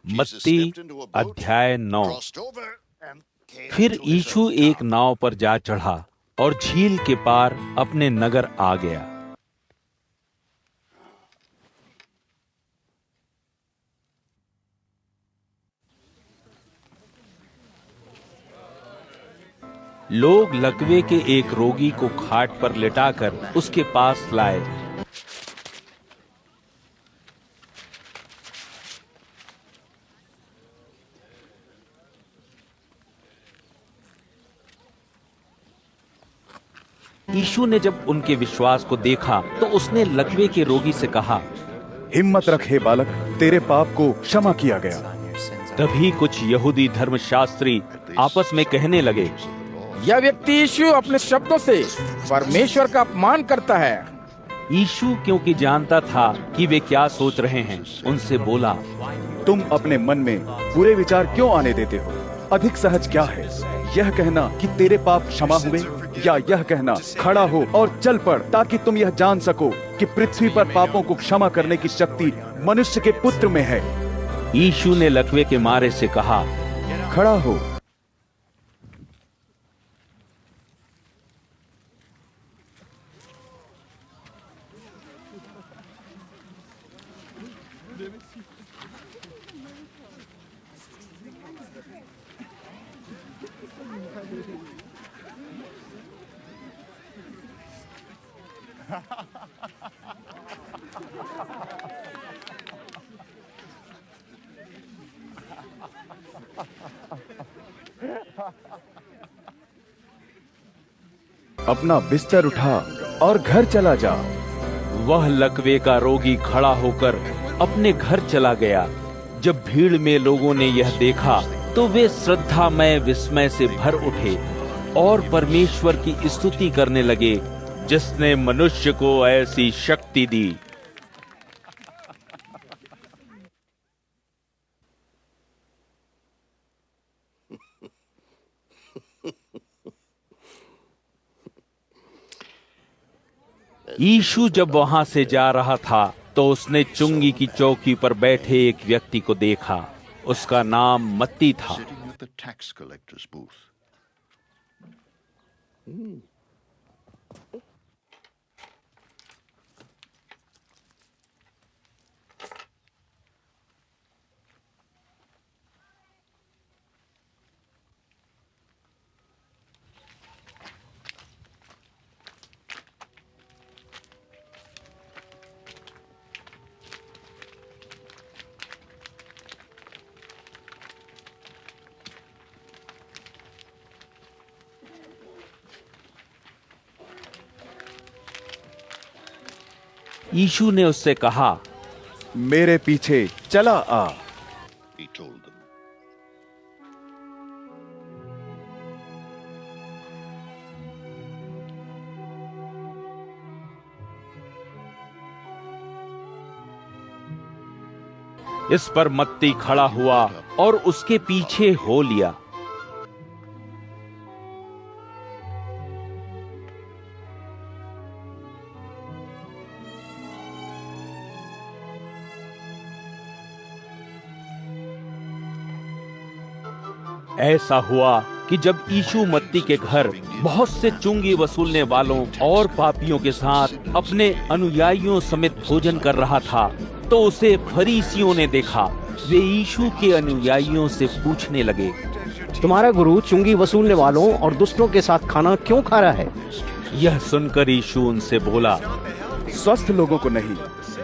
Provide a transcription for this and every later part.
मत्ती अध्याय 9। फिर यीशु एक नाव पर जा चढ़ा और झील के पार अपने नगर आ गया। लोग लकवे के एक रोगी को खाट पर लिटाकर उसके पास लाए। यीशु ने जब उनके विश्वास को देखा तो उसने लकवे के रोगी से कहा, हिम्मत रख हे बालक, तेरे पाप को क्षमा किया गया। तभी कुछ यहूदी धर्मशास्त्री आपस में कहने लगे, यह व्यक्ति यीशु अपने शब्दों से परमेश्वर का अपमान करता है। यीशु क्योंकि जानता था कि वे क्या सोच रहे हैं, उनसे बोला, तुम अपने मन में बुरे विचार क्यों आने देते हो? अधिक सहज क्या है, यह कहना कि तेरे पाप क्षमा हुए, या यह कहना खड़ा हो और चल पड़, ताकि तुम यह जान सको कि पृथ्वी पर पापों को क्षमा करने की शक्ति मनुष्य के पुत्र में है। यीशु ने लकवे के मारे से कहा, खड़ा हो। अपना बिस्तर उठा और घर चला जा। वह लकवे का रोगी खड़ा होकर अपने घर चला गया। जब भीड़ में लोगों ने यह देखा तो वे श्रद्धामय विस्मय से भर उठे और परमेश्वर की स्तुति करने लगे, जिसने मनुष्य को ऐसी शक्ति दी। यीशु जब वहां से जा रहा था तो उसने चुंगी की चौकी पर बैठे एक व्यक्ति को देखा। उसका नाम मत्ती था। यीशु ने उससे कहा, मेरे पीछे चला आ। इस पर मत्ती खड़ा हुआ और उसके पीछे हो लिया। ऐसा हुआ कि जब यीशु मत्ती के घर बहुत से चुंगी वसूलने वालों और पापियों के साथ अपने अनुयायियों समेत भोजन कर रहा था तो उसे फरीसियों ने देखा। वे यीशु के अनुयायियों से पूछने लगे, तुम्हारा गुरु चुंगी वसूलने वालों और दुष्टों के साथ खाना क्यों खा रहा है? यह सुनकर यीशु उनसे बोला, स्वस्थ लोगों को नहीं,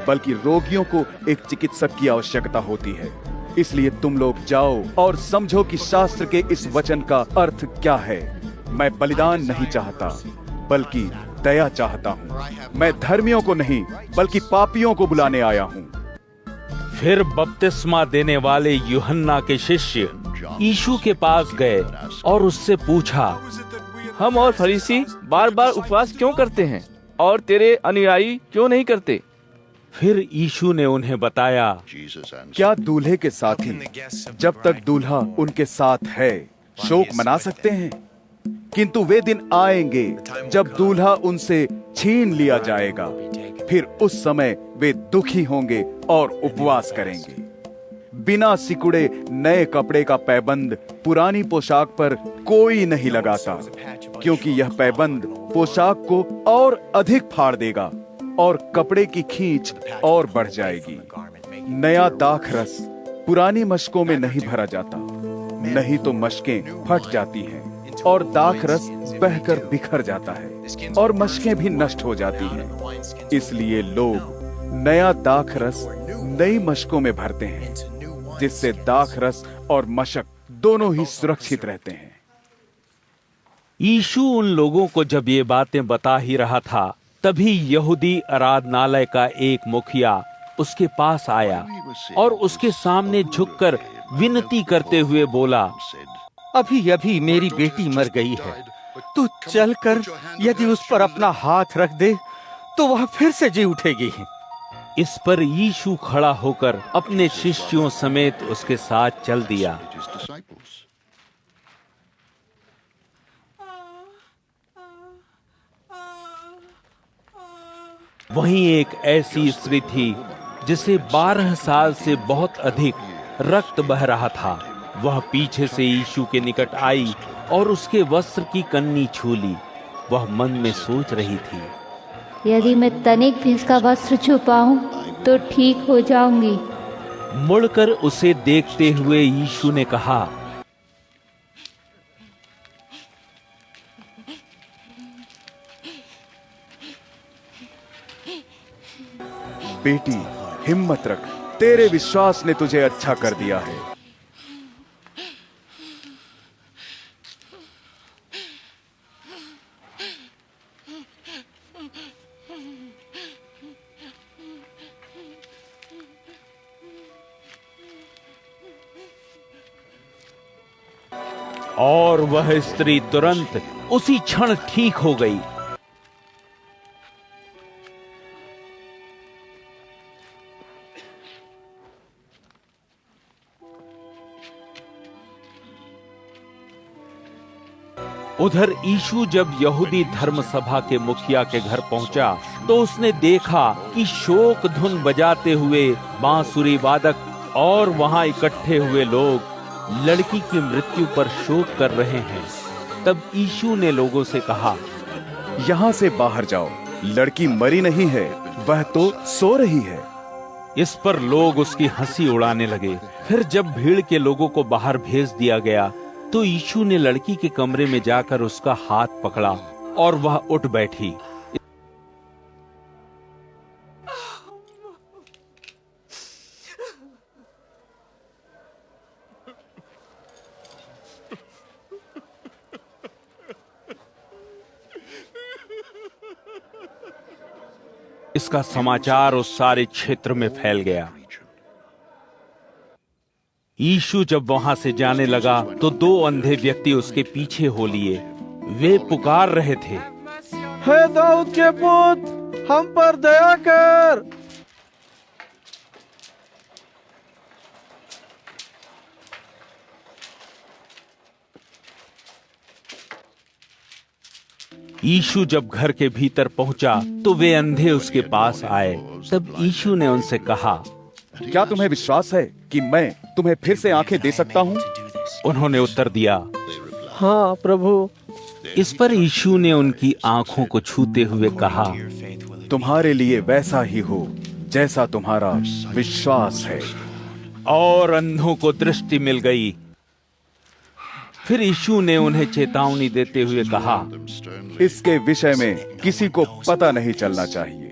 बल्कि रोगियों को एक चिकित्सक की आवश्यकता होती है। इसलिए तुम लोग जाओ और समझो कि शास्त्र के इस वचन का अर्थ क्या है। मैं बलिदान नहीं चाहता, बल्कि दया चाहता हूँ। मैं धर्मियों को नहीं, बल्कि पापियों को बुलाने आया हूँ। फिर बपतिस्मा देने वाले यूहन्ना के शिष्य यीशु के पास गए और उससे पूछा, हम और फरीसी बार बार उपवास क्यों करते हैं और तेरे अनुयायी क्यों नहीं करते? फिर यीशु ने उन्हें बताया, क्या दूल्हे के साथी जब तक दूल्हा उनके साथ है शोक मना सकते हैं? किंतु वे दिन आएंगे जब दूल्हा उनसे छीन लिया जाएगा। फिर उस समय वे दुखी होंगे और उपवास करेंगे। बिना सिकुड़े नए कपड़े का पैबंद पुरानी पोशाक पर कोई नहीं लगाता, क्योंकि यह पैबंद पोशाक को और अधिक फाड़ देगा और कपड़े की खींच और बढ़ जाएगी। नया दाखरस पुरानी मशकों में नहीं भरा जाता, नहीं तो मशकें फट जाती हैं और दाखरस बहकर बिखर जाता है और मशकें भी नष्ट हो जाती हैं। इसलिए लोग नया दाखरस नई मशकों में भरते हैं, जिससे दाखरस और मशक दोनों ही सुरक्षित रहते हैं। यीशु उन लोगों को जब ये बातें बता ही रहा था, तभी यहूदी आराधनालय का एक मुखिया उसके पास आया और उसके सामने झुककर विनती करते हुए बोला, अभी अभी मेरी बेटी मर गई है, तू चलकर यदि उस पर अपना हाथ रख दे तो वह फिर से जी उठेगी। इस पर यीशु खड़ा होकर अपने शिष्यों समेत उसके साथ चल दिया। वहीं एक ऐसी स्त्री थी जिसे 12 साल से बहुत अधिक रक्त बह रहा था। वह पीछे से यीशु के निकट आई और उसके वस्त्र की कन्नी छू ली। वह मन में सोच रही थी, यदि मैं तनिक भी इसका वस्त्र छू पाऊं तो ठीक हो जाऊंगी। मुड़कर उसे देखते हुए यीशु ने कहा, बेटी, हिम्मत रख, तेरे विश्वास ने तुझे अच्छा कर दिया है। और वह स्त्री तुरंत उसी क्षण ठीक हो गई। उधर यीशु जब यहूदी धर्म सभा के मुखिया के घर पहुंचा तो उसने देखा कि शोक धुन बजाते हुए बांसुरी वादक और वहां इकट्ठे हुए लोग लड़की की मृत्यु पर शोक कर रहे हैं। तब यीशु ने लोगों से कहा, यहाँ से बाहर जाओ, लड़की मरी नहीं है, वह तो सो रही है। इस पर लोग उसकी हंसी उड़ाने लगे। फिर जब भीड़ के लोगों को बाहर भेज दिया गया तो यीशु ने लड़की के कमरे में जाकर उसका हाथ पकड़ा और वह उठ बैठी। इसका समाचार उस सारे क्षेत्र में फैल गया। यीशु जब वहां से जाने लगा तो 2 अंधे व्यक्ति उसके पीछे हो लिए। वे पुकार रहे थे, हे दाऊद के पुत्र, हम पर दया कर। यीशु जब घर के भीतर पहुंचा तो वे अंधे उसके पास आए। तब यीशु ने उनसे कहा, क्या तुम्हें विश्वास है कि मैं तुम्हें फिर से आंखें दे सकता हूँ? उन्होंने उत्तर दिया, हाँ प्रभु। इस पर यीशु ने उनकी आंखों को छूते हुए कहा, तुम्हारे लिए वैसा ही हो जैसा तुम्हारा विश्वास है। और अंधों को दृष्टि मिल गई। फिर यीशु ने उन्हें चेतावनी देते हुए कहा, इसके विषय में किसी को पता नहीं चलना चाहिए।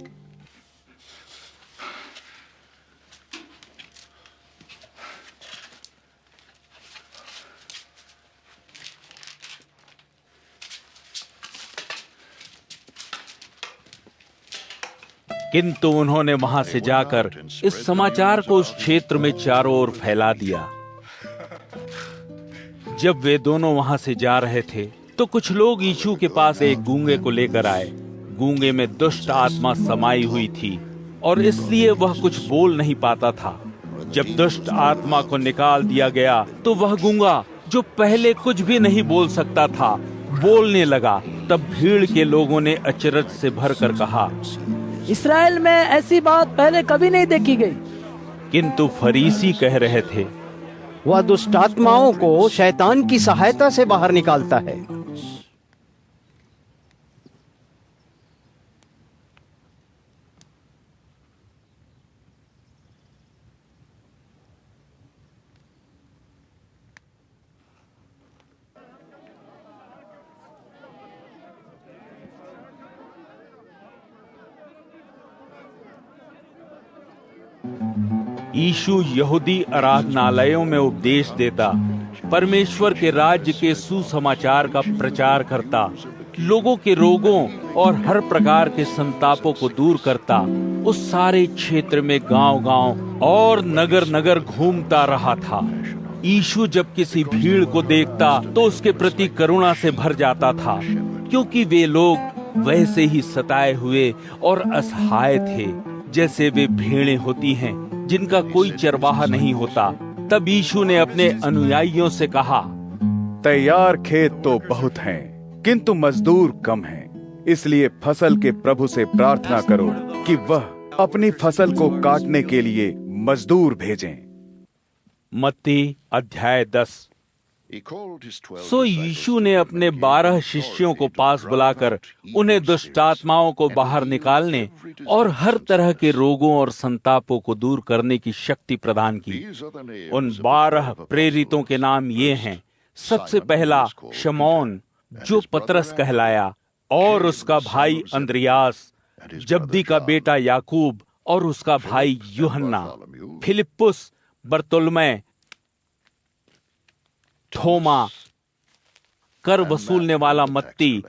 किंतु उन्होंने वहां से जाकर इस समाचार को उस क्षेत्र में चारों ओर फैला दिया। जब वे दोनों वहां से जा रहे थे तो कुछ लोग यीशु के पास एक गूंगे को लेकर आए। गूंगे में दुष्ट आत्मा समाई हुई थी और इसलिए वह कुछ बोल नहीं पाता था। जब दुष्ट आत्मा को निकाल दिया गया तो वह गूंगा, जो पहले कुछ भी नहीं बोल सकता था, बोलने लगा। तब भीड़ के लोगों ने अचरज से भरकर कहा, इस्राएल में ऐसी बात पहले कभी नहीं देखी गई। किंतु फरीसी कह रहे थे, वह दुष्ट आत्माओं को शैतान की सहायता से बाहर निकालता है। यीशु यहूदी आराधनालयों में उपदेश देता, परमेश्वर के राज्य के सुसमाचार का प्रचार करता, लोगों के रोगों और हर प्रकार के संतापों को दूर करता। उस सारे क्षेत्र में गांव-गांव और नगर-नगर घूमता रहा था। यीशु जब किसी भीड़ को देखता तो उसके प्रति करुणा से भर जाता था, क्योंकि वे लोग वैसे ही सताए हुए और असहाय थे जैसे वे भेड़ें होती हैं जिनका कोई चरवाहा नहीं होता। तब यीशु ने अपने अनुयायियों से कहा, तैयार खेत तो बहुत हैं, किंतु मजदूर कम हैं। इसलिए फसल के प्रभु से प्रार्थना करो कि वह अपनी फसल को काटने के लिए मजदूर भेजें। मत्ती अध्याय 10। सो यीशु ने अपने 12 शिष्यों को पास बुलाकर उन्हें दुष्ट आत्माओं को बाहर निकालने और हर तरह के रोगों और संतापों को दूर करने की शक्ति प्रदान की। उन 12 प्रेरितों के नाम ये हैं। सबसे पहला शमौन, जो पतरस कहलाया, और उसका भाई अंद्रियास, जब्दी का बेटा याकूब और उसका भाई यूहन्ना, फिलिप्पुस, बरतुल्मै, थोमा, कर वसूलने वाला मत्ती,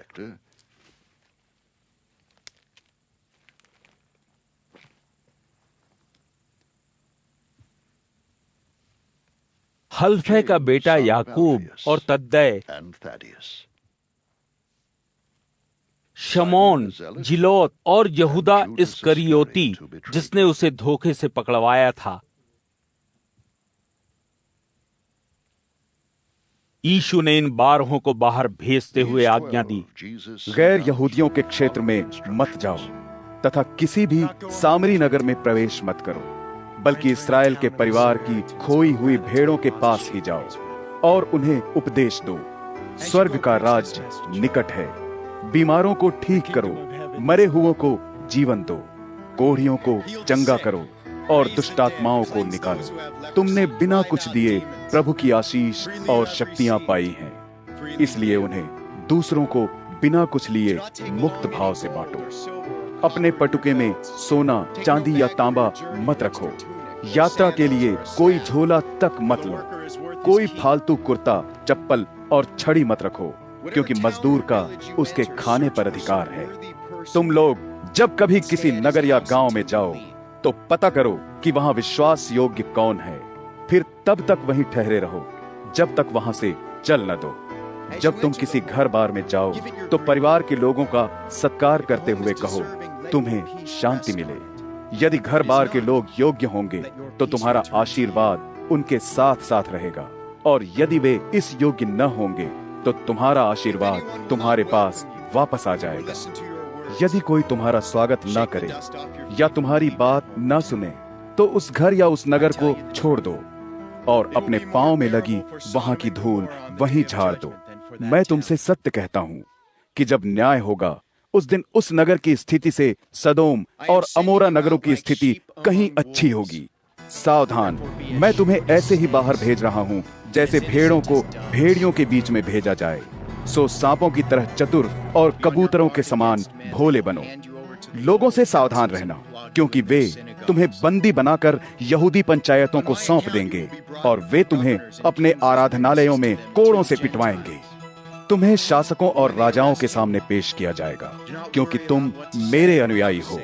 हल्फे का बेटा याकूब और तद्दै, शमौन, जिलोत और यहूदा इस्करियोती, जिसने उसे धोखे से पकड़वाया था। यीशु ने इन 12 को बाहर भेजते हुए आज्ञा दी, गैर यहूदियों के क्षेत्र में मत जाओ तथा किसी भी सामरी नगर में प्रवेश मत करो, बल्कि इस्राएल के परिवार की खोई हुई भेड़ों के पास ही जाओ और उन्हें उपदेश दो। स्वर्ग का राज्य निकट है। बीमारों को ठीक करो, मरे हुओं को जीवन दो, कोढ़ियों को चंगा करो और दुष्टात्माओं को निकालो। तुमने बिना कुछ दिए प्रभु की आशीष और शक्तियां पाई हैं, इसलिए उन्हें दूसरों को बिना कुछ लिए मुक्त भाव से बांटो। अपने पटुके में सोना, चांदी या तांबा मत रखो। यात्रा के लिए कोई झोला तक मत लो। कोई फालतू कुर्ता, चप्पल और छड़ी मत रखो, क्योंकि मजदूर का उसके खाने पर अधिकार है। तुम लोग जब कभी किसी नगर या गांव में जाओ तो पता करो कि वहां विश्वास योग्य कौन है, फिर तब तक वहीं ठहरे रहो जब तक वहां से चल न दो। जब तुम किसी घर बार में जाओ तो परिवार के लोगों का सत्कार करते हुए कहो, तुम्हें शांति मिले। यदि घर बार के लोग योग्य होंगे तो तुम्हारा आशीर्वाद उनके साथ साथ रहेगा, और यदि वे इस योग्य न होंगे तो तुम्हारा आशीर्वाद तुम्हारे पास वापस आ जाएगा। यदि कोई तुम्हारा स्वागत न करे या तुम्हारी बात न सुने तो उस घर या उस नगर को छोड़ दो और अपने पांव में लगी वहां की धूल वहीं झाड़ दो। मैं तुमसे सत्य कहता हूँ कि जब न्याय होगा उस दिन उस नगर की स्थिति से सदोम और अमोरा नगरों की स्थिति कहीं अच्छी होगी। सावधान, मैं तुम्हें ऐसे ही बाहर भेज रहा हूँ जैसे भेड़ों को भेड़ियों के बीच में भेजा जाए। सो सांपों की तरह चतुर और कबूतरों के समान भोले बनो। लोगों से सावधान रहना, क्योंकि वे तुम्हें बंदी बनाकर यहूदी पंचायतों को सौंप देंगे और वे तुम्हें अपने आराधनालयों में कोड़ों से पिटवाएंगे। तुम्हें शासकों और राजाओं के सामने पेश किया जाएगा, क्योंकि तुम मेरे अनुयायी हो।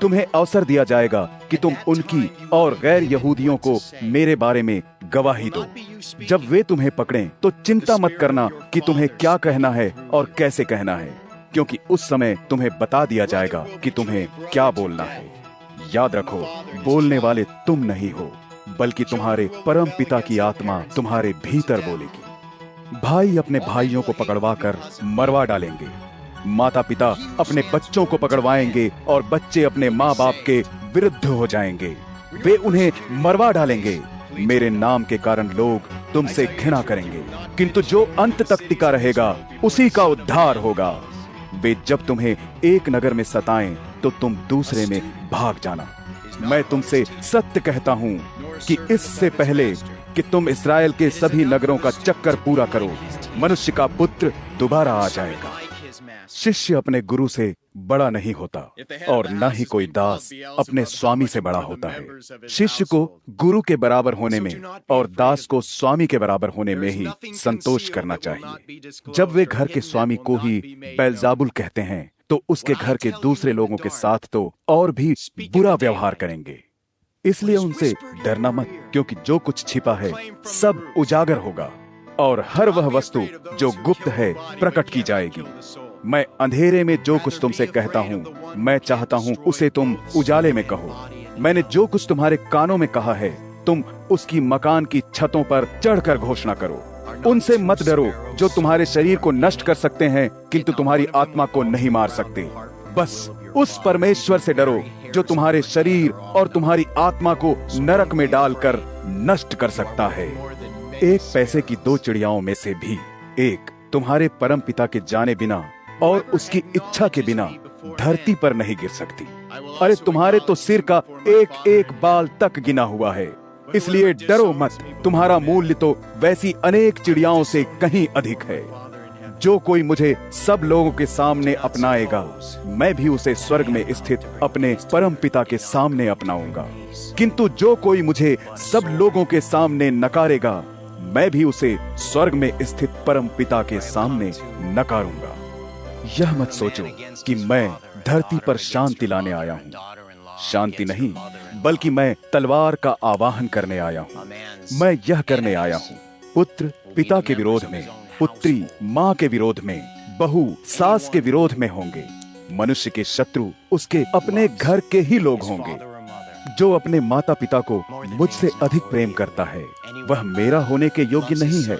तुम्हें अवसर दिया जाएगा कि तुम उनकी और गैर यहूदियों को मेरे बारे में गवाही दो। जब वे तुम्हें पकड़ें तो चिंता मत करना कि तुम्हें क्या कहना है और कैसे कहना है, क्योंकि उस समय तुम्हें बता दिया जाएगा कि तुम्हें क्या बोलना है। याद रखो, बोलने वाले तुम नहीं हो, बल्कि तुम्हारे परम पिता की आत्मा तुम्हारे भीतर बोलेगी। भाई अपने भाइयों को पकड़वाकर मरवा डालेंगे, माता पिता अपने बच्चों को पकड़वाएंगे और बच्चे अपने माँ बाप के विरुद्ध हो जाएंगे। वे उन्हें मरवा डालेंगे। मेरे नाम के कारण लोग तुमसे घृणा करेंगे, किंतु जो अंत तक टिका रहेगा उसी का उद्धार होगा। वे जब तुम्हें एक नगर में सताएं तो तुम दूसरे में भाग जाना। मैं तुमसे सत्य कहता हूं कि इससे पहले कि तुम इस्राएल के सभी नगरों का चक्कर पूरा करो, मनुष्य का पुत्र दोबारा आ जाएगा। शिष्य अपने गुरु से बड़ा नहीं होता और न ही कोई दास अपने स्वामी से बड़ा होता है। शिष्य को गुरु के बराबर होने में और दास को स्वामी के बराबर होने में ही संतोष करना चाहिए। जब वे घर के स्वामी को ही बेलजाबुल कहते हैं तो उसके घर के दूसरे लोगों के साथ तो और भी बुरा व्यवहार करेंगे। इसलिए उनसे डरना मत, क्योंकि जो कुछ छिपा है सब उजागर होगा और हर वह वस्तु जो गुप्त है प्रकट की जाएगी। मैं अंधेरे में जो कुछ तुमसे कहता हूँ, मैं चाहता हूँ उसे तुम उजाले में कहो। मैंने जो कुछ तुम्हारे कानों में कहा है, तुम उसकी मकान की छतों पर चढ़कर घोषणा करो। उनसे मत डरो जो तुम्हारे शरीर को नष्ट कर सकते हैं, किंतु तुम्हारी आत्मा को नहीं मार सकते। बस उस परमेश्वर से डरो जो तुम्हारे शरीर और तुम्हारी आत्मा को नरक में डालकर नष्ट कर सकता है। एक पैसे की 2 चिड़ियाओं में से भी एक तुम्हारे परम पिता के जाने बिना और उसकी इच्छा के बिना धरती पर नहीं गिर सकती। अरे तुम्हारे तो सिर का एक एक बाल तक गिना हुआ है, इसलिए डरो मत। तुम्हारा मूल्य तो वैसी अनेक चिड़ियाओं से कहीं अधिक है। जो कोई मुझे सब लोगों के सामने अपनाएगा, मैं भी उसे स्वर्ग में स्थित अपने परम पिता के सामने अपनाऊंगा। किंतु जो कोई मुझे सब लोगों के सामने नकारेगा, मैं भी उसे स्वर्ग में स्थित परम पिता के सामने नकारूंगा। यह मत सोचो कि मैं धरती पर शांति लाने आया हूँ। शांति नहीं, बल्कि मैं तलवार का आवाहन करने आया हूँ। मैं यह करने आया हूँ, पुत्र पिता के विरोध में, पुत्री माँ के विरोध में, बहू सास के विरोध में होंगे। मनुष्य के शत्रु उसके अपने घर के ही लोग होंगे। जो अपने माता पिता को मुझसे अधिक प्रेम करता है, वह मेरा होने के योग्य नहीं है।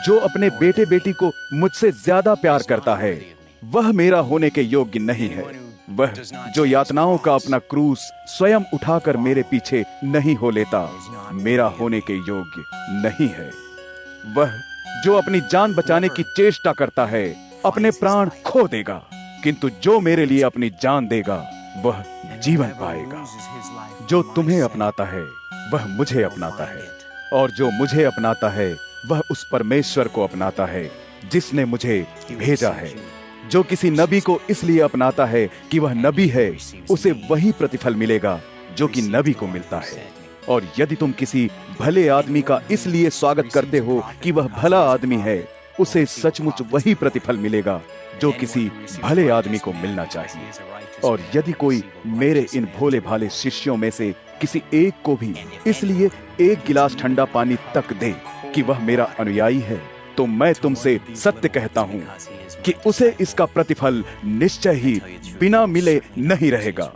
जो अपने बेटे बेटी को मुझसे ज्यादा प्यार करता है, वह मेरा होने के योग्य नहीं है। वह जो यातनाओं का अपना क्रूस स्वयं उठाकर मेरे पीछे नहीं हो लेता, मेरा होने के योग्य नहीं है। वह जो अपनी जान बचाने की चेष्टा करता है, अपने प्राण खो देगा, किंतु जो मेरे लिए अपनी जान देगा, वह जीवन पाएगा। जो तुम्हें अपनाता है, वह मुझे अपनाता है, और जो मुझे अपनाता है, वह उस परमेश्वर को अपनाता है जिसने मुझे भेजा है। जो किसी नबी को इसलिए अपनाता है कि वह नबी है, उसे वही प्रतिफल मिलेगा जो कि नबी को मिलता है। और यदि तुम किसी भले आदमी का इसलिए स्वागत करते हो कि वह भला आदमी है, उसे सचमुच वही प्रतिफल मिलेगा जो किसी भले आदमी को मिलना चाहिए। और यदि कोई मेरे इन भोले भाले शिष्यों में से किसी एक को भी इसलिए एक गिलास ठंडा पानी तक दे कि वह मेरा अनुयायी है, तो मैं तुमसे सत्य कहता हूँ कि उसे इसका प्रतिफल निश्चय ही बिना मिले नहीं रहेगा।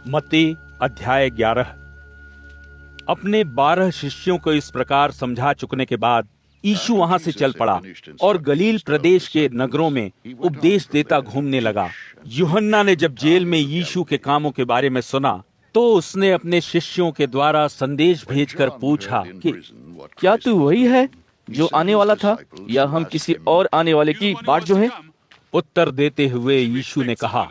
मत्ती अध्याय 11। अपने 12 शिष्यों को इस प्रकार समझा चुकने के बाद यीशु वहां से चल पड़ा और गलील प्रदेश के नगरों में उपदेश देता घूमने लगा। यूहन्ना ने जब जेल में यीशु के कामों के बारे में सुना, तो उसने अपने शिष्यों के द्वारा संदेश भेजकर पूछा कि क्या तू वही है जो आने वाला था, या हम किसी और आने वाले की बाट जो है? उत्तर देते हुए यीशु ने कहा,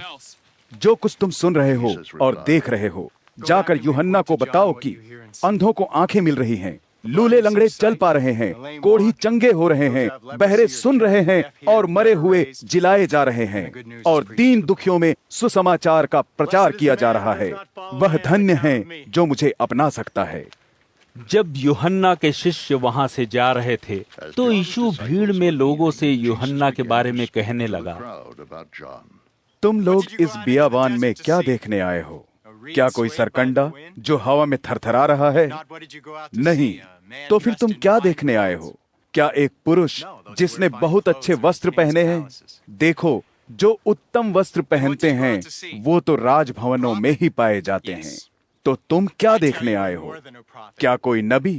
जो कुछ तुम सुन रहे हो और देख रहे हो, जाकर यूहन्ना को बताओ कि अंधों को आंखें मिल रही हैं, लूले लंगड़े चल पा रहे हैं, कोढ़ी चंगे हो रहे हैं, बहरे सुन रहे हैं और मरे हुए जिलाए जा रहे हैं, और दीन दुखियों में सुसमाचार का प्रचार किया जा रहा है। वह धन्य है जो मुझे अपना सकता है। जब यूहन्ना के शिष्य वहां से जा रहे थे तो यीशु भीड़ में लोगों से यूहन्ना के बारे में कहने लगा, तुम लोग इस बियाबान में क्या देखने आए हो? क्या कोई सरकंडा जो हवा में थरथरा रहा है? नहीं। तो फिर तुम क्या देखने आए हो? क्या एक पुरुष जिसने बहुत अच्छे वस्त्र पहने हैं? देखो, जो उत्तम वस्त्र पहनते हैं वो तो राजभवनों में ही पाए जाते हैं। तो तुम क्या देखने आए हो? क्या कोई नबी?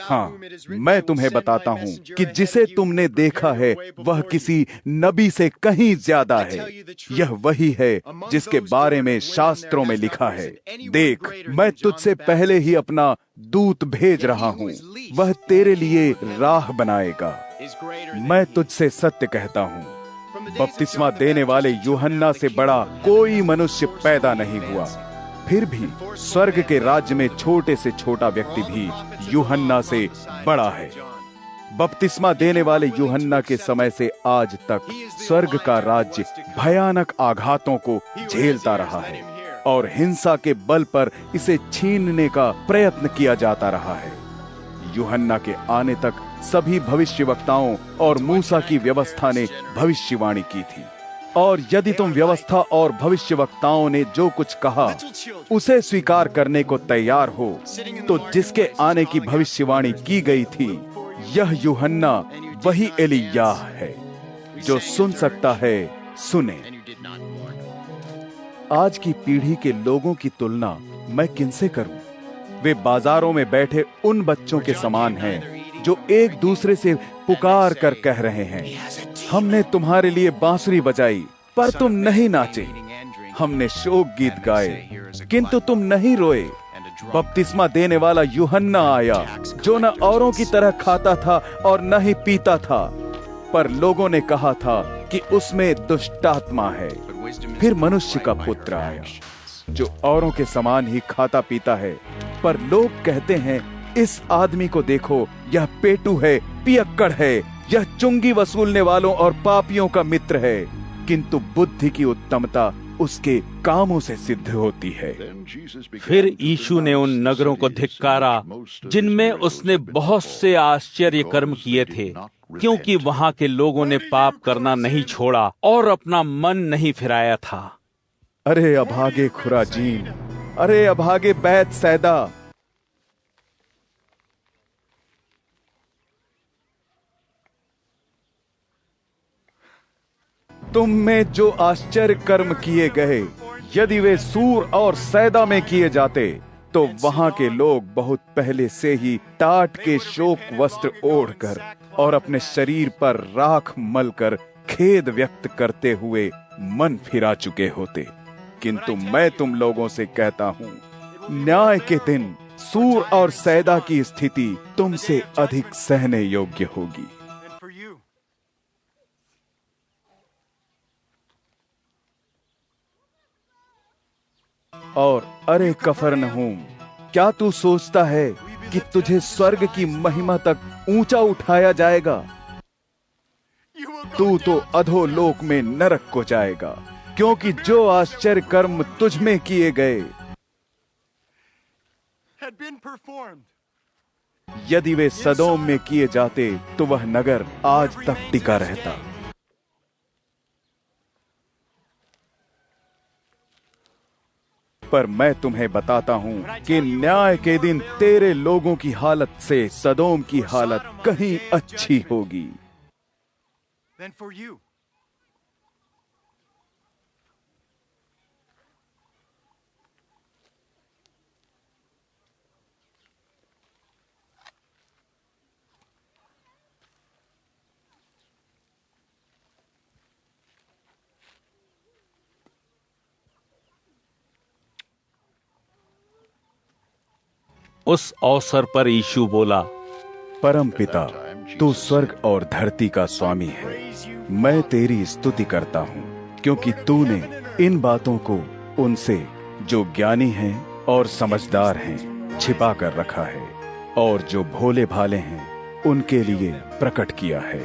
हाँ, मैं तुम्हें बताता हूँ कि जिसे तुमने देखा है वह किसी नबी से कहीं ज्यादा है। यह वही है जिसके बारे में शास्त्रों में लिखा है, देख, मैं तुझसे पहले ही अपना दूत भेज रहा हूँ, वह तेरे लिए राह बनाएगा। मैं तुझसे सत्य कहता हूँ, बपतिस्मा देने वाले यूहन्ना से बड़ा कोई मनुष्य पैदा नहीं हुआ। फिर भी स्वर्ग के राज्य में छोटे से छोटा व्यक्ति भी यूहन्ना से बड़ा है। बपतिस्मा देने वाले यूहन्ना के समय से आज तक स्वर्ग का राज्य भयानक आघातों को झेलता रहा है और हिंसा के बल पर इसे छीनने का प्रयत्न किया जाता रहा है। यूहन्ना के आने तक सभी भविष्यवक्ताओं और मूसा की व्यवस्था ने भविष्यवाणी की थी, और यदि तुम व्यवस्था और भविष्यवक्ताओं ने जो कुछ कहा उसे स्वीकार करने को तैयार हो, तो जिसके आने की भविष्यवाणी की गई थी, यह यूहन्ना वही एलिय्याह है। जो सुन सकता है सुने। आज की पीढ़ी के लोगों की तुलना मैं किनसे करूं? वे बाजारों में बैठे उन बच्चों के समान हैं जो एक दूसरे से पुकार कर कह रहे हैं, हमने तुम्हारे लिए बांसुरी बजाई पर तुम नहीं नाचे, हमने शोक गीत गाए किंतु तुम नहीं रोए। बपतिस्मा देने वाला यूहन्ना आया जो न औरों की तरह खाता था और न ही पीता था, पर लोगों ने कहा था कि उसमें दुष्टात्मा है। फिर मनुष्य का पुत्र आया जो औरों के समान ही खाता पीता है, पर लोग कहते हैं, इस आदमी को देखो, यह पेटू है, पियक्कड़ है, यह चुंगी वसूलने वालों और पापियों का मित्र है। किंतु बुद्धि की उत्तमता उसके कामों से सिद्ध होती है। फिर यीशु ने उन नगरों को धिक्कारा जिनमें उसने बहुत से आश्चर्य कर्म किए थे, क्योंकि वहां के लोगों ने पाप करना नहीं छोड़ा और अपना मन नहीं फिराया था। अरे अभागे खुराजीन, अरे अभागे बैत सैदा, तुम में जो आश्चर्य कर्म किए गए, यदि वे सूर और सैदा में किए जाते, तो वहां के लोग बहुत पहले से ही टाट के शोक वस्त्र ओढ़कर और अपने शरीर पर राख मलकर खेद व्यक्त करते हुए मन फिरा चुके होते। किंतु मैं तुम लोगों से कहता हूँ, न्याय के दिन सूर और सैदा की स्थिति तुमसे अधिक सहने योग्य होगी। और अरे कफरनहूम, क्या तू सोचता है कि तुझे स्वर्ग की महिमा तक ऊंचा उठाया जाएगा? तू तो अधोलोक में नरक को जाएगा, क्योंकि जो आश्चर्य कर्म तुझ में किए गए, यदि वे सदोम में किए जाते तो वह नगर आज तक टिका रहता। पर मैं तुम्हें बताता हूं कि न्याय के दिन तेरे लोगों की हालत से सदोम की हालत कहीं अच्छी होगी। उस अवसर पर यीशु बोला, परम पिता, तू स्वर्ग और धरती का स्वामी है। मैं तेरी स्तुति करता हूँ क्योंकि तूने इन बातों को उनसे जो ज्ञानी हैं और समझदार हैं छिपा कर रखा है, और जो भोले भाले हैं उनके लिए प्रकट किया है।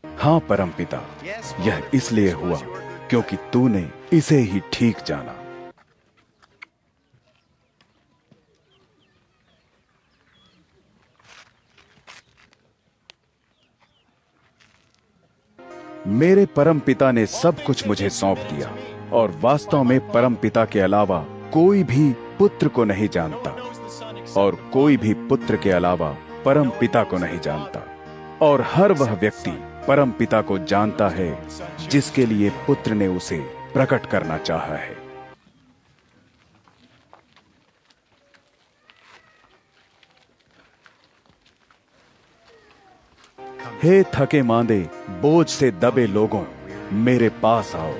हाँ परमपिता, यह इसलिए हुआ क्योंकि तूने इसे ही ठीक जाना। मेरे परमपिता ने सब कुछ मुझे सौंप दिया, और वास्तव में परमपिता के अलावा कोई भी पुत्र को नहीं जानता, और कोई भी पुत्र के अलावा परमपिता को नहीं जानता, और हर वह व्यक्ति परमपिता को जानता है जिसके लिए पुत्र ने उसे प्रकट करना चाहा है। हे थके मांदे बोझ से दबे लोगों, मेरे पास आओ,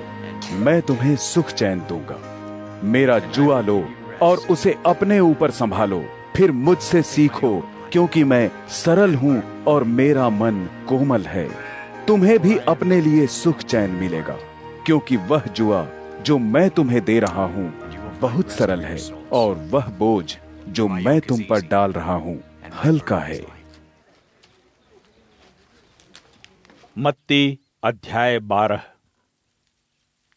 मैं तुम्हें सुख चैन दूंगा। मेरा जुआ लो और उसे अपने ऊपर संभालो, फिर मुझसे सीखो, क्योंकि मैं सरल हूं और मेरा मन कोमल है। तुम्हें भी अपने लिए सुख चैन मिलेगा, क्योंकि वह जुआ जो मैं तुम्हें दे रहा हूं बहुत सरल है, और वह बोझ जो मैं तुम पर डाल रहा हूं हल्का है। मत्ती अध्याय 12।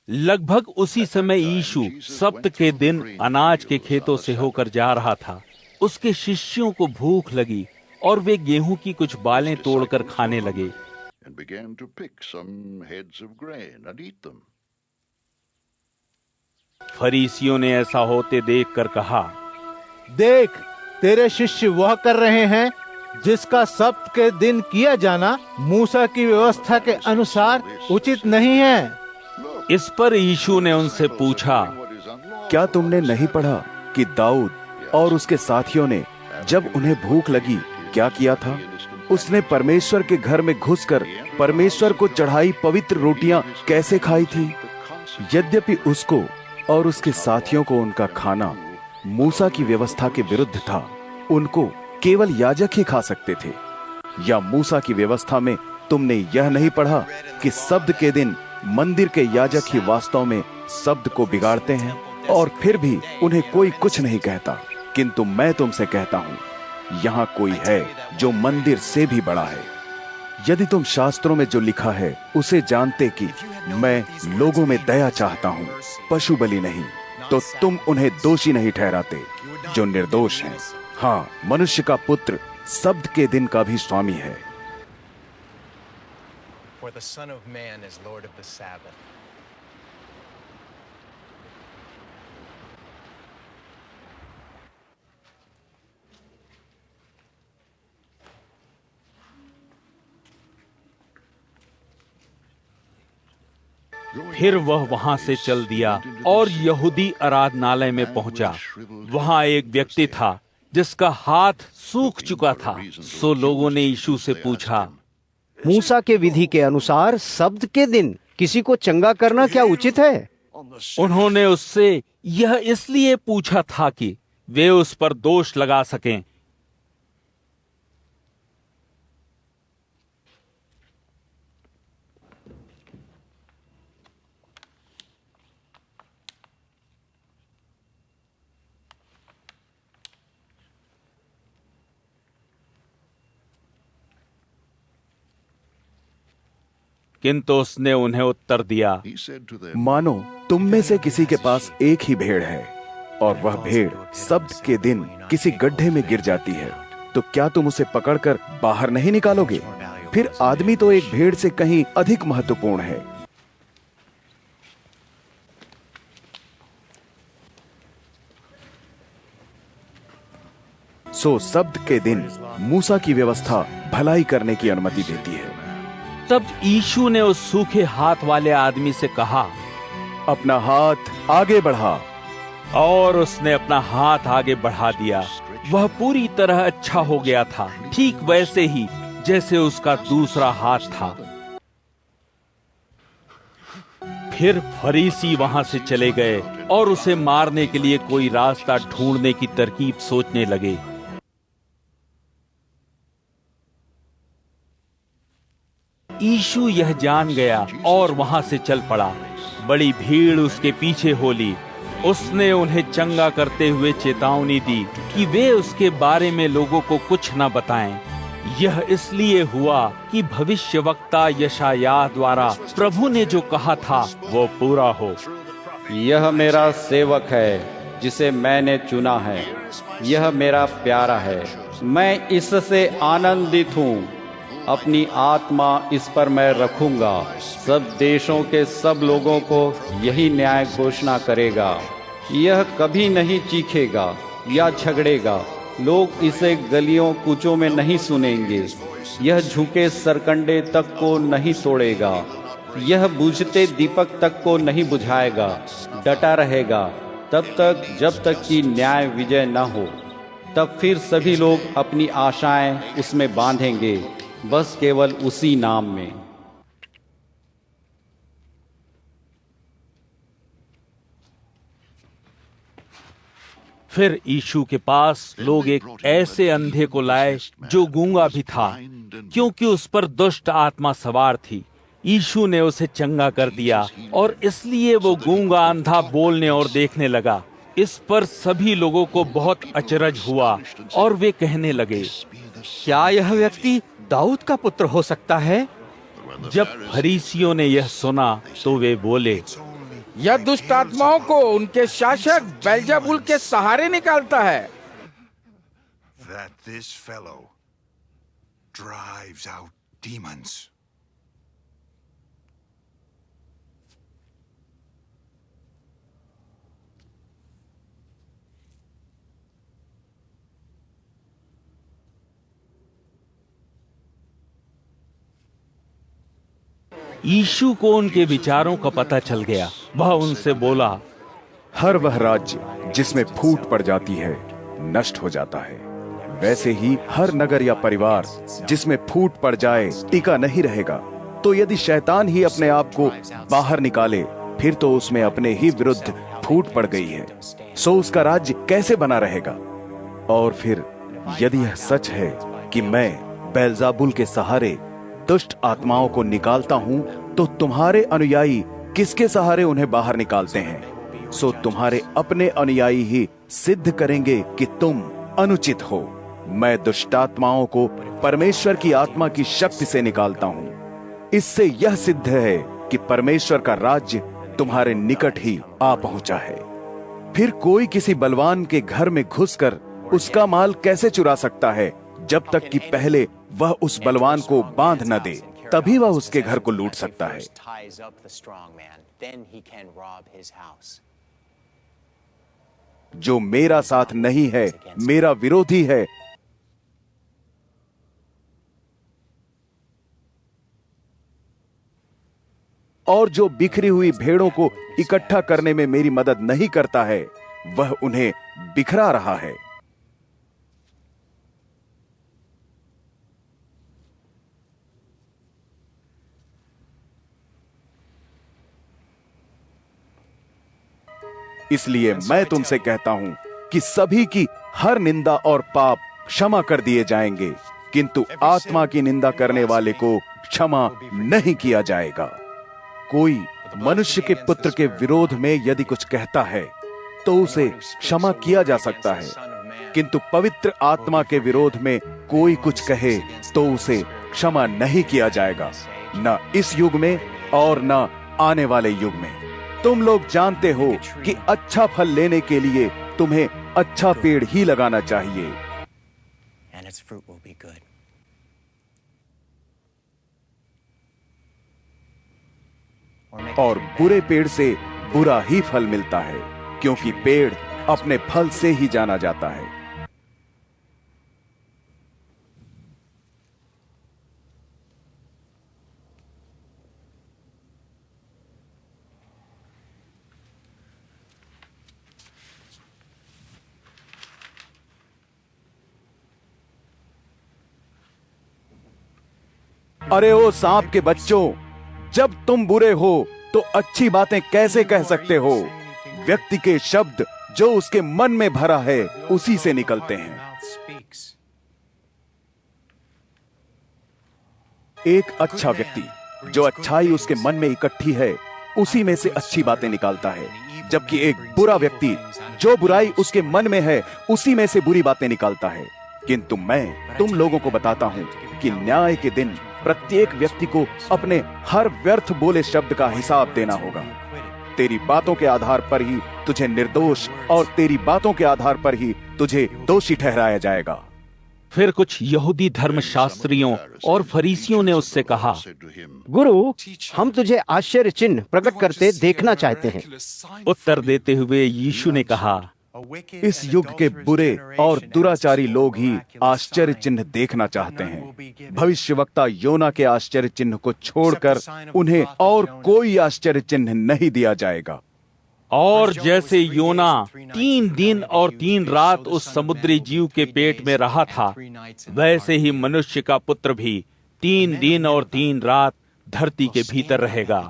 लगभग उसी समय यीशु सब्त के दिन अनाज के खेतों से होकर जा रहा था। उसके शिष्यों को भूख लगी और वे गेहूं की कुछ बालें तोड़कर खाने लगे। फरीसियों ने ऐसा होते देखकर कहा, देख, तेरे शिष्य वह कर रहे हैं जिसका सब्त के दिन किया जाना मूसा की व्यवस्था के अनुसार उचित नहीं है। इस पर यीशु ने उनसे पूछा, क्या तुमने नहीं पढ़ा कि दाऊद और उसके साथियों ने जब उन्हें भूख लगी क्या किया था? उसने परमेश्वर के घर में घुसकर परमेश्वर को चढ़ाई पवित्र रोटियां कैसे खाई थी? यद्यपि उसको और उसके साथियों को उनका खाना मूसा की व्यवस्था के विरुद्ध था, उनको केवल याजक ही खा सकते थे। या मूसा की व्यवस्था में तुमने यह नहीं पढ़ा कि सब्त के दिन मंदिर के याजक ही वास्तव में शब्द को बिगाड़ते हैं, और फिर भी उन्हें कोई कुछ नहीं कहता। किंतु मैं तुमसे कहता हूँ, यहाँ कोई है जो मंदिर से भी बड़ा है। यदि तुम शास्त्रों में जो लिखा है उसे जानते कि मैं लोगों में दया चाहता हूँ, पशु बलि नहीं, तो तुम उन्हें दोषी नहीं ठहराते जो निर्दोष हैं। हाँ, मनुष्य का पुत्र सब्त के दिन का भी स्वामी है। For the Son of Man is Lord of the Sabbath. फिर वह वहां से चल दिया और यहूदी आराधनालय में पहुंचा। वहां एक व्यक्ति था जिसका हाथ सूख चुका था। सो लोगों ने यीशु से पूछा, मूसा के विधि के अनुसार सब्त के दिन किसी को चंगा करना क्या उचित है? उन्होंने उससे यह इसलिए पूछा था कि वे उस पर दोष लगा सकें। किंतु उसने उन्हें उत्तर दिया, मानो तुम में से किसी के पास एक ही भेड़ है, और वह भेड़ सब्त के दिन किसी गड्ढे में गिर जाती है, तो क्या तुम उसे पकड़कर बाहर नहीं निकालोगे? फिर आदमी तो एक भेड़ से कहीं अधिक महत्वपूर्ण है। सो सब्त के दिन मूसा की व्यवस्था भलाई करने की अनुमति देती है। तब यीशु ने उस सूखे हाथ वाले आदमी से कहा, अपना हाथ आगे बढ़ा। और उसने अपना हाथ आगे बढ़ा दिया। वह पूरी तरह अच्छा हो गया था, ठीक वैसे ही जैसे उसका दूसरा हाथ था। फिर फरीसी वहां से चले गए और उसे मारने के लिए कोई रास्ता ढूंढने की तरकीब सोचने लगे। यीशु यह जान गया और वहां से चल पड़ा। बड़ी भीड़ उसके पीछे हो ली। उसने उन्हें चंगा करते हुए चेतावनी दी कि वे उसके बारे में लोगों को कुछ न बताएं। यह इसलिए हुआ कि भविष्यवक्ता यशायाह द्वारा प्रभु ने जो कहा था वो पूरा हो। यह मेरा सेवक है जिसे मैंने चुना है, यह मेरा प्यारा है, मैं इससे आनंदित हूँ। अपनी आत्मा इस पर मैं रखूंगा। सब देशों के सब लोगों को यही न्याय घोषणा करेगा। यह कभी नहीं चीखेगा या झगड़ेगा। लोग इसे गलियों कूचों में नहीं सुनेंगे। यह झुके सरकंडे तक को नहीं तोड़ेगा। यह बुझते दीपक तक को नहीं बुझाएगा। डटा रहेगा तब तक जब तक कि न्याय विजय न हो। तब फिर सभी लोग अपनी आशाएं उसमें बांधेंगे, बस केवल उसी नाम में। फिर यीशु के पास लोग एक ऐसे अंधे को लाए जो गूंगा भी था, क्योंकि उस पर दुष्ट आत्मा सवार थी। यीशु ने उसे चंगा कर दिया और इसलिए वो गूंगा अंधा बोलने और देखने लगा। इस पर सभी लोगों को बहुत अचरज हुआ और वे कहने लगे, क्या यह व्यक्ति दाऊद का पुत्र हो सकता है? जब फरीसियों ने यह सुना तो वे बोले, यह दुष्ट आत्माओं को उनके शासक बेल्जेबुल के सहारे निकालता है। That this fellow drives out demons. यीशु को उनके विचारों का पता चल गया। वह उनसे बोला, हर वह राज्य जिसमें फूट पड़ जाती है नष्ट हो जाता है। वैसे ही हर नगर या परिवार जिसमें फूट पड़ जाए टिका नहीं रहेगा। तो यदि शैतान ही अपने आप को बाहर निकाले, फिर तो उसमें अपने ही विरुद्ध फूट पड़ गई है, सो उसका राज्य कैसे बना रहेगा? और फिर यदि यह सच है कि मैं बेल्जेबुल के सहारे दुष्ट आत्माओं को निकालता हूं, तो तुम्हारे अनुयायी किसके सहारे उन्हें बाहर निकालते हैं? सो तुम्हारे अपने अनुयायी ही सिद्ध करेंगे कि तुम अनुचित हो। मैं दुष्ट आत्माओं को परमेश्वर की आत्मा की शक्ति से निकालता हूं। इससे यह सिद्ध है कि परमेश्वर का राज्य तुम्हारे निकट ही आ पहुंचा है। फिर कोई किसी बलवान के घर में घुसकर उसका माल कैसे चुरा सकता है, जब तक कि पहले वह उस बलवान को बांध न दे? तभी वह उसके घर को लूट सकता है। जो मेरा साथ नहीं है मेरा विरोधी है, और जो बिखरी हुई भेड़ों को इकट्ठा करने में मेरी मदद नहीं करता है, वह उन्हें बिखरा रहा है। इसलिए मैं तुमसे कहता हूं कि सभी की हर निंदा और पाप क्षमा कर दिए जाएंगे, किंतु आत्मा की निंदा करने वाले को क्षमा नहीं किया जाएगा। कोई मनुष्य के पुत्र के विरोध में यदि कुछ कहता है तो उसे क्षमा किया जा सकता है, किंतु पवित्र आत्मा के विरोध में कोई कुछ कहे तो उसे क्षमा नहीं किया जाएगा, न इस युग में और न आने वाले युग में। तुम लोग जानते हो कि अच्छा फल लेने के लिए तुम्हें अच्छा पेड़ ही लगाना चाहिए, और बुरे पेड़ से बुरा ही फल मिलता है, क्योंकि पेड़ अपने फल से ही जाना जाता है। अरे ओ सांप के बच्चों, जब तुम बुरे हो तो अच्छी बातें कैसे कह सकते हो? व्यक्ति के शब्द जो उसके मन में भरा है उसी से निकलते हैं। एक अच्छा व्यक्ति जो अच्छाई उसके मन में इकट्ठी है उसी में से अच्छी बातें निकालता है, जबकि एक बुरा व्यक्ति जो बुराई उसके मन में है उसी में से बुरी बातें निकालता है। किंतु मैं तुम लोगों को बताता हूँ कि न्याय के दिन प्रत्येक व्यक्ति को अपने हर व्यर्थ बोले शब्द का हिसाब देना होगा। तेरी बातों के आधार पर ही तुझे निर्दोष और तेरी बातों के आधार पर ही तुझे दोषी ठहराया जाएगा। फिर कुछ यहूदी धर्मशास्त्रियों और फरीसियों ने उससे कहा, गुरु, हम तुझे आश्चर्य चिन्ह प्रकट करते देखना चाहते हैं। उत्तर देते हुए यीशु ने कहा, इस युग के बुरे और दुराचारी लोग ही आश्चर्य चिन्ह देखना चाहते हैं। भविष्यवक्ता योना के आश्चर्य चिन्ह को छोड़कर उन्हें और कोई आश्चर्य चिन्ह नहीं दिया जाएगा। और जैसे योना 3 दिन और 3 रात उस समुद्री जीव के पेट में रहा था, वैसे ही मनुष्य का पुत्र भी 3 दिन और 3 रात धरती के भीतर रहेगा।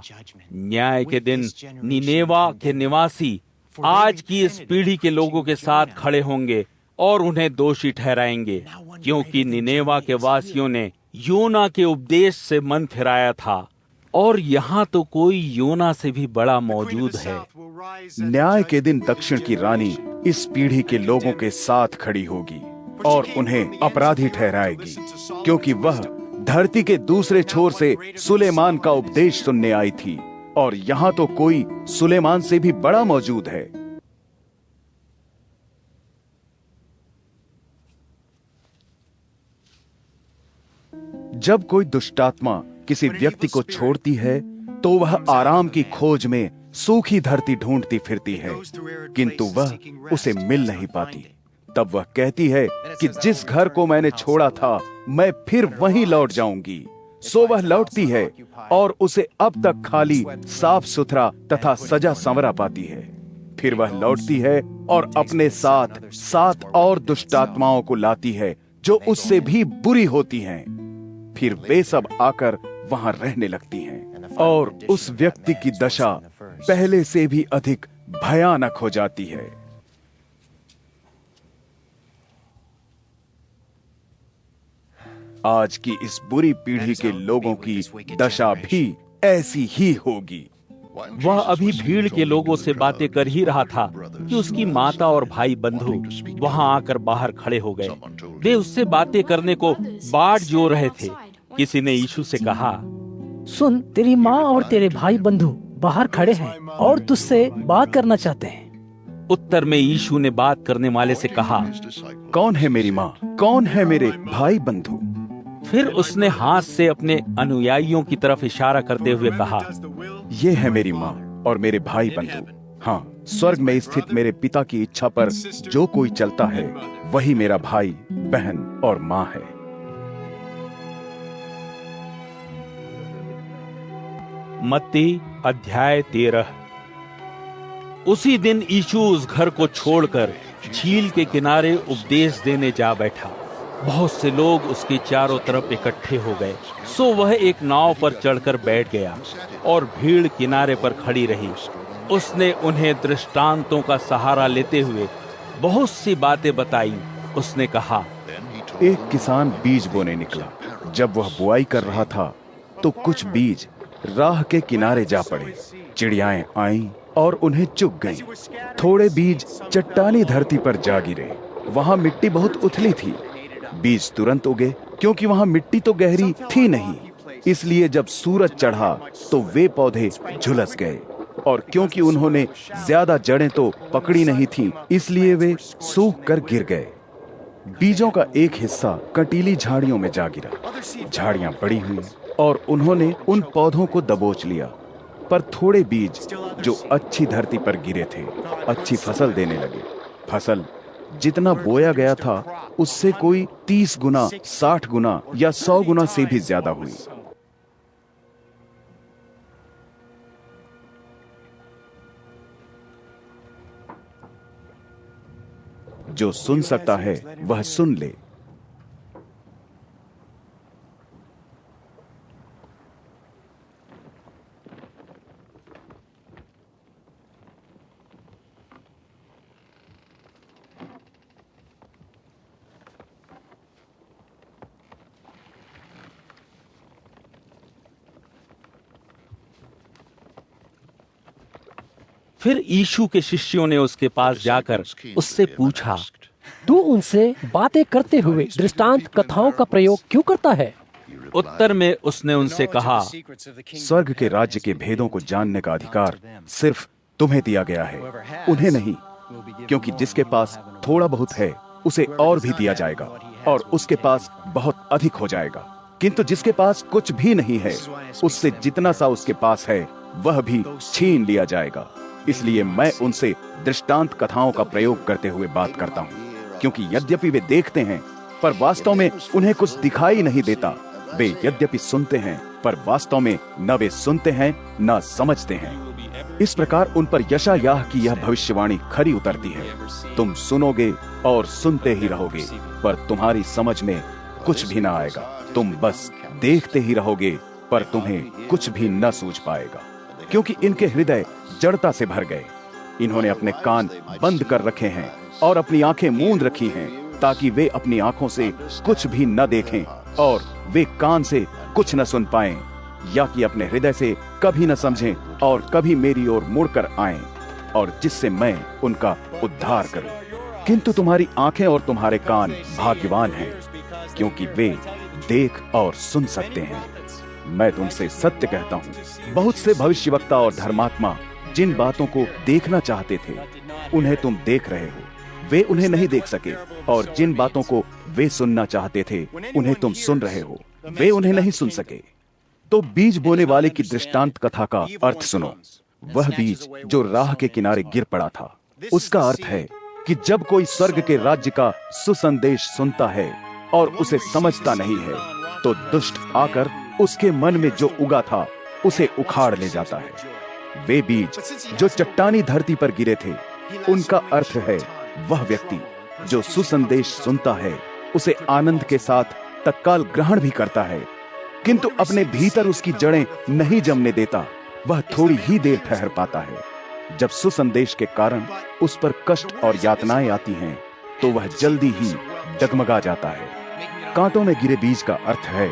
न्याय के दिन निनेवा के निवासी आज की इस पीढ़ी के लोगों के साथ खड़े होंगे और उन्हें दोषी ठहराएंगे, क्योंकि निनेवा के वासियों ने योना के उपदेश से मन फिराया था, और यहाँ तो कोई योना से भी बड़ा मौजूद है। न्याय के दिन दक्षिण की रानी इस पीढ़ी के लोगों के साथ खड़ी होगी और उन्हें अपराधी ठहराएगी, क्योंकि वह धरती के दूसरे छोर से सुलेमान का उपदेश सुनने आई थी, और यहाँ तो कोई सुलेमान से भी बड़ा मौजूद है। जब कोई दुष्टात्मा किसी व्यक्ति को छोड़ती है तो वह आराम की खोज में सूखी धरती ढूंढती फिरती है, किंतु वह उसे मिल नहीं पाती। तब वह कहती है कि जिस घर को मैंने छोड़ा था मैं फिर वहीं लौट जाऊंगी। सो वह लौटती है और उसे अब तक खाली, साफ सुथरा तथा सजा संवरा पाती है। फिर वह लौटती है और अपने साथ 7 और दुष्टात्माओं को लाती है जो उससे भी बुरी होती हैं। फिर वे सब आकर वहां रहने लगती हैं और उस व्यक्ति की दशा पहले से भी अधिक भयानक हो जाती है। आज की इस बुरी पीढ़ी के लोगों की दशा भी ऐसी ही होगी। वह अभी भीड़ के लोगों से बातें कर ही रहा था कि उसकी माता और भाई बंधु वहां आकर बाहर खड़े हो गए। वे उससे बातें करने को बाट जोड़ रहे थे। किसी ने यीशु से कहा, सुन, तेरी माँ और तेरे भाई बंधु बाहर खड़े हैं और तुझसे बात करना चाहते हैं। उत्तर में यीशु ने बात करने वाले से कहा, कौन है मेरी माँ, कौन है मेरे भाई बंधु? फिर उसने हाथ से अपने अनुयायियों की तरफ इशारा करते हुए कहा, ये है मेरी माँ और मेरे भाई बंधु। हाँ, स्वर्ग में स्थित मेरे पिता की इच्छा पर जो कोई चलता है वही मेरा भाई, बहन और माँ है। मत्ती अध्याय 13। उसी दिन यीशु उस घर को छोड़कर झील के किनारे उपदेश देने जा बैठा। बहुत से लोग उसके चारों तरफ इकट्ठे हो गए। सो वह एक नाव पर चढ़कर बैठ गया और भीड़ किनारे पर खड़ी रही। उसने उन्हें दृष्टांतों का सहारा लेते हुए बहुत सी बातें बताई। उसने कहा, एक किसान बीज बोने निकला। जब वह बुआई कर रहा था तो कुछ बीज राह के किनारे जा पड़े। चिड़ियाएं आईं और उन्हें चुग गईं। थोड़े बीज चट्टानी धरती पर जा गिरे। वहां मिट्टी बहुत उथली थी। बीज तुरंत उगे, क्योंकि वहां मिट्टी तो गहरी थी नहीं। इसलिए जब सूरज चढ़ा तो वे पौधे झुलस गए, और क्योंकि उन्होंने ज्यादा जड़ें तो पकड़ी नहीं थीं, इसलिए वे सूख कर गिर गए। बीजों का एक हिस्सा कंटीली झाड़ियों में जा गिरा। झाड़ियां बड़ी हुई और उन्होंने उन पौधों को दबोच लिया। पर थोड़े बीज जो अच्छी धरती पर गिरे थे अच्छी फसल देने लगे। फसल जितना बोया गया था उससे कोई 30 गुना, 60 गुना या 100 गुना से भी ज्यादा हुई। जो सुन सकता है वह सुन ले। फिर यीशु के शिष्यों ने उसके पास जाकर उससे पूछा, तू उनसे बातें करते हुए दृष्टांत कथाओं का प्रयोग क्यों करता है? उत्तर में उसने उनसे कहा, स्वर्ग के राज्य के भेदों को जानने का अधिकार सिर्फ तुम्हें दिया गया है, उन्हें नहीं। क्योंकि जिसके पास थोड़ा बहुत है उसे और भी दिया जाएगा और उसके पास बहुत अधिक हो जाएगा। किंतु जिसके पास कुछ भी नहीं है, उससे जितना सा उसके पास है वह भी छीन लिया जाएगा। इसलिए मैं उनसे दृष्टांत कथाओं का प्रयोग करते हुए बात करता हूँ, क्योंकि यद्यपि वे देखते हैं पर वास्तव में उन्हें कुछ दिखाई नहीं देता। वे यद्यपि सुनते हैं पर वास्तव में न वे सुनते हैं न समझते हैं। इस प्रकार उन पर यशायाह की यह भविष्यवाणी खरी उतरती है, तुम सुनोगे और सुनते ही रहोगे, पर तुम्हारी समझ में कुछ भी न आएगा। तुम बस देखते ही रहोगे, पर तुम्हें कुछ भी न सूझ पाएगा, क्योंकि इनके हृदय जड़ता से भर गए। इन्होंने अपने कान बंद कर रखे हैं और अपनी आंखें मूंद रखी हैं, ताकि वे अपनी आंखों से कुछ भी न देखें और वे कान से कुछ न सुन पाएं, या कि अपने हृदय से कभी न समझें और कभी मेरी ओर मुड़कर आएं, और जिससे मैं उनका उद्धार करूं। किंतु तुम्हारी आंखें और तुम्हारे कान भाग्यवान हैं, क्योंकि वे देख और सुन सकते हैं। मैं तुमसे सत्य कहता हूँ, बहुत से भविष्यवक्ता और धर्मात्मा जिन बातों को देखना चाहते थे उन्हें तुम देख रहे हो, वे उन्हें नहीं देख सके, और जिन बातों को वे सुनना चाहते थे उन्हें तुम सुन रहे हो, वे उन्हें नहीं सुन सके। तो बीज बोने वाले की दृष्टांत कथा का अर्थ सुनो। वह बीज जो राह के किनारे गिर पड़ा था, उसका अर्थ है कि जब कोई स्वर्ग के राज्य का सुसंदेश सुनता है और उसे समझता नहीं है, तो दुष्ट आकर उसके मन में जो उगा था उसे उखाड़ ले जाता है। वे बीज जो चट्टानी धरती पर गिरे थे, उनका अर्थ है वह व्यक्ति जो सुसंदेश सुनता है, उसे आनंद के साथ तत्काल ग्रहण भी करता है, किंतु अपने भीतर उसकी जड़ें नहीं जमने देता। वह थोड़ी ही देर ठहर पाता है। जब सुसंदेश के कारण उस पर कष्ट और यातनाएं आती हैं, तो वह जल्दी ही डगमगा जाता है। कांटों में गिरे बीज का अर्थ है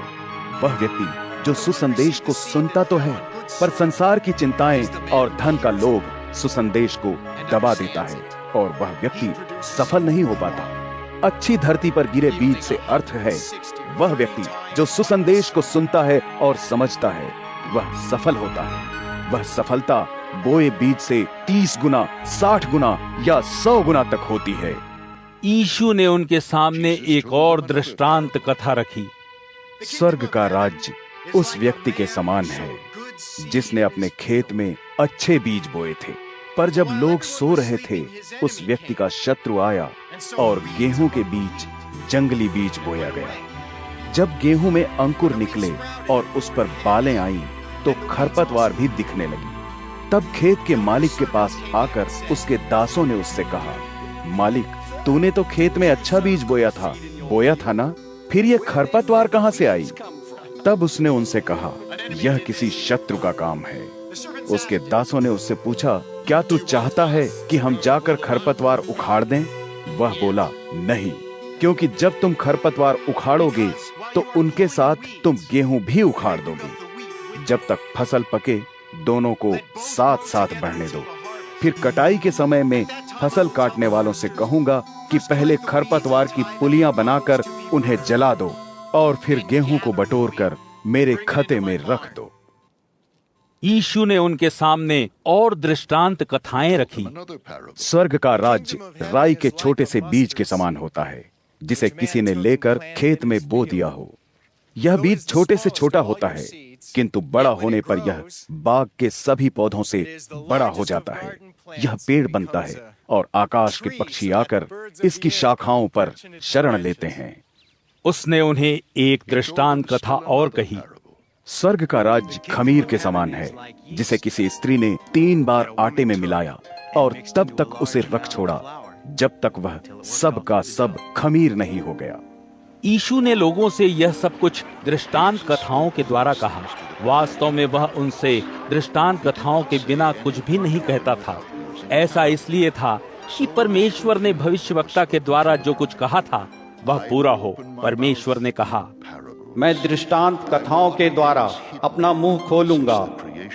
वह व्यक्ति जो सुसंदेश को सुनता तो है, पर संसार की चिंताएं और धन का लोभ सुसंदेश को दबा देता है और वह व्यक्ति सफल नहीं हो पाता। अच्छी धरती पर गिरे बीज से अर्थ है वह व्यक्ति जो सुसंदेश को सुनता है और समझता है, वह सफल होता है। वह सफलता बोए बीज से 30 गुना, 60 गुना या 100 गुना तक होती है। यीशु ने उनके सामने एक और दृष्टांत कथा रखी। स्वर्ग का राज्य उस व्यक्ति के समान है जिसने अपने खेत में अच्छे बीज बोए थे, पर जब लोग सो रहे थे, उस व्यक्ति का शत्रु आया और गेहूं के बीच जंगली बीज बोया गया। जब गेहूं में अंकुर निकले और उस पर बालें आईं, तो खरपतवार भी दिखने लगी। तब खेत के मालिक के पास आकर उसके दासों ने उससे कहा, मालिक, तूने तो खेत में अच्छा बीज बोया था ना? फिर ये खरपतवार कहां से आई? तब उसने उनसे कहा, यह किसी शत्रु का काम है। उसके दासों ने उससे पूछा, क्या तू चाहता है कि हम जाकर खरपतवार उखाड़ दें? वह बोला, नहीं, क्योंकि जब तुम खरपतवार उखाड़ोगे तो उनके साथ तुम गेहूं भी उखाड़ दोगे। जब तक फसल पके, दोनों को साथ साथ बढ़ने दो। फिर कटाई के समय में फसल काटने वालों से कहूंगा कि पहले खरपतवार की पुलियां बनाकर उन्हें जला दो और फिर गेहूं को बटोरकर मेरे खते में रख दो। यीशु ने उनके सामने और दृष्टांत कथाएं रखी। स्वर्ग का राज्य राई के छोटे से बीज के समान होता है, जिसे किसी ने लेकर खेत में बो दिया हो। यह बीज छोटे से छोटा होता है, किंतु बड़ा होने पर यह बाग के सभी पौधों से बड़ा हो जाता है। यह पेड़ बनता है और आकाश के पक्षी आकर इसकी शाखाओं पर शरण लेते हैं। उसने उन्हें एक दृष्टांत कथा और कही। स्वर्ग का राज्य खमीर के समान है, जिसे किसी स्त्री ने 3 बार आटे में मिलाया और तब तक उसे रख छोड़ा जब तक वह सब का सब खमीर नहीं हो गया। यीशु ने लोगों से यह सब कुछ दृष्टांत कथाओं के द्वारा कहा। वास्तव में वह उनसे दृष्टांत कथाओं के बिना कुछ भी नहीं कहता था। ऐसा इसलिए था कि परमेश्वर ने भविष्यवक्ता के द्वारा जो कुछ कहा था वह पूरा हो। परमेश्वर ने कहा, मैं दृष्टांत कथाओं के द्वारा अपना मुंह खोलूंगा।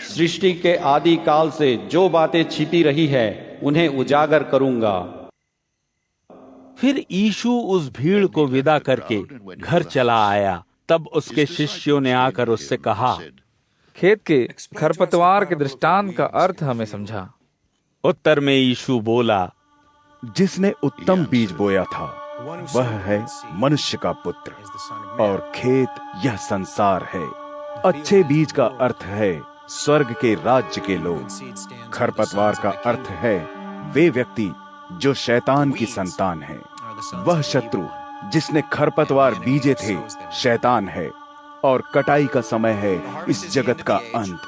सृष्टि के आदि काल से जो बातें छिपी रही है उन्हें उजागर करूंगा। फिर यीशु उस भीड़ को विदा करके घर चला आया। तब उसके शिष्यों ने आकर उससे कहा, खेत के खरपतवार के दृष्टांत का अर्थ हमें समझा। उत्तर में यीशु बोला, जिसने उत्तम बीज बोया था वह है मनुष्य का पुत्र, और खेत यह संसार है। अच्छे बीज का अर्थ है स्वर्ग के राज्य के लोग। खरपतवार का अर्थ है वे व्यक्ति जो शैतान की संतान है। वह शत्रु जिसने खरपतवार बीजे थे शैतान है, और कटाई का समय है इस जगत का अंत,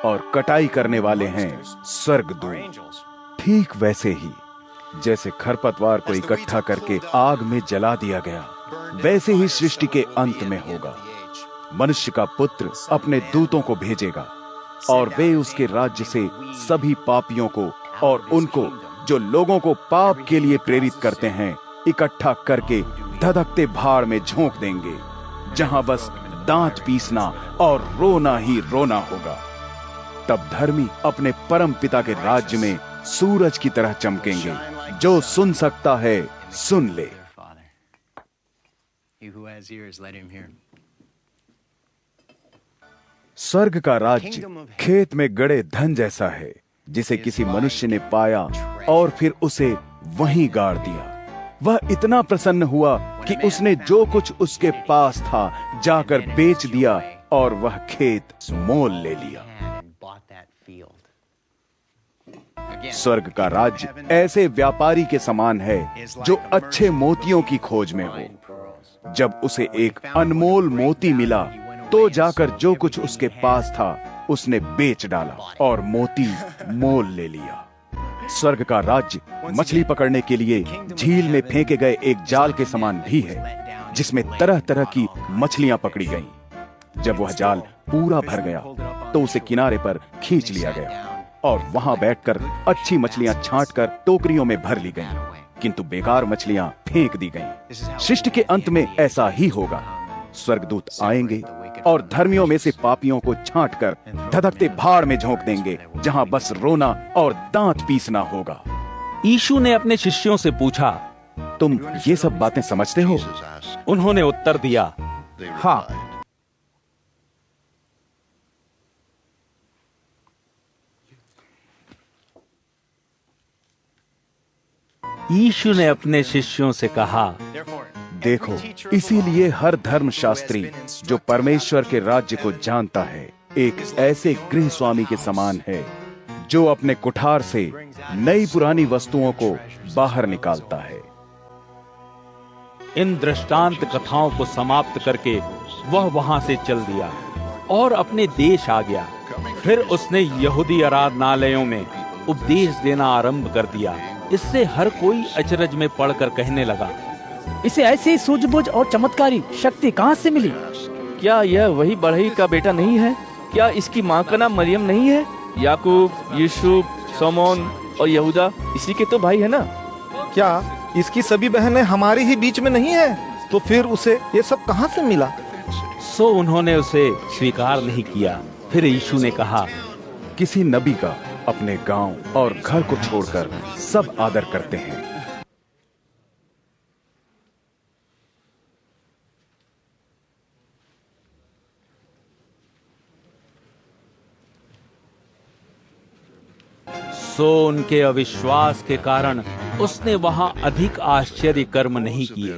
और कटाई करने वाले हैं स्वर्गदूत। ठीक वैसे ही जैसे खरपतवार को इकट्ठा करके आग में जला दिया गया, वैसे ही सृष्टि के अंत में होगा। मनुष्य का पुत्र अपने दूतों को भेजेगा, और वे उसके राज्य से सभी पापियों को और उनको जो लोगों को पाप के लिए प्रेरित करते हैं इकट्ठा करके धधकते भाड़ में झोंक देंगे, जहां बस दांत पीसना और रोना ही रोना होगा। तब धर्मी अपने परम पिता के राज्य में सूरज की तरह चमकेंगे। जो सुन सकता है सुन ले। स्वर्ग का राज्य खेत में गड़े धन जैसा है, जिसे किसी मनुष्य ने पाया और फिर उसे वहीं गाड़ दिया। वह इतना प्रसन्न हुआ कि उसने जो कुछ उसके पास था जाकर बेच दिया और वह खेत मोल ले लिया। स्वर्ग का राज्य ऐसे व्यापारी के समान है जो अच्छे मोतियों की खोज में हो। जब उसे एक अनमोल मोती मिला तो जाकर जो कुछ उसके पास था उसने बेच डाला और मोती मोल ले लिया। स्वर्ग का राज्य मछली पकड़ने के लिए झील में फेंके गए एक जाल के समान भी है, जिसमें तरह तरह की मछलियां पकड़ी गईं। जब वह जाल पूरा भर गया तो उसे किनारे पर खींच लिया गया और वहां बैठकर अच्छी मछलियां छांटकर टोकरियों में भर ली गईं, किंतु बेकार मछलियां फेंक दी गईं। सृष्टि के अंत में ऐसा ही होगा। स्वर्गदूत आएंगे और धर्मियों में से पापियों को छांटकर धधकते भाड़ में झोंक देंगे, जहां बस रोना और दांत पीसना होगा। यीशु ने अपने शिष्यों से पूछा, तुम ये सब बातें समझते हो? उन्होंने उत्तर दिया, हाँ। यीशु ने अपने शिष्यों से कहा, देखो, इसीलिए हर धर्मशास्त्री जो परमेश्वर के राज्य को जानता है एक ऐसे गृह स्वामी के समान है जो अपने कुठार से नई पुरानी वस्तुओं को बाहर निकालता है। इन दृष्टांत कथाओं को समाप्त करके वह वहां से चल दिया और अपने देश आ गया। फिर उसने यहूदी आराधनालयों में उपदेश देना आरंभ कर दिया। इससे हर कोई अचरज में पड़कर कहने लगा, इसे ऐसी सूझबूझ और चमत्कारी शक्ति कहाँ से मिली? क्या यह वही बढ़ई का बेटा नहीं है? क्या इसकी माँ का नाम मरियम नहीं है? याकूब, यूसुफ, शमौन और यहूदा इसी के तो भाई है ना? क्या इसकी सभी बहनें हमारे ही बीच में नहीं है? तो फिर उसे ये सब कहाँ से मिला? सो उन्होंने उसे स्वीकार नहीं किया। फिर यीशु ने कहा, किसी नबी का अपने गांव और घर को छोड़कर सब आदर करते हैं। सो उनके अविश्वास के कारण उसने वहां अधिक आश्चर्य कर्म नहीं किए।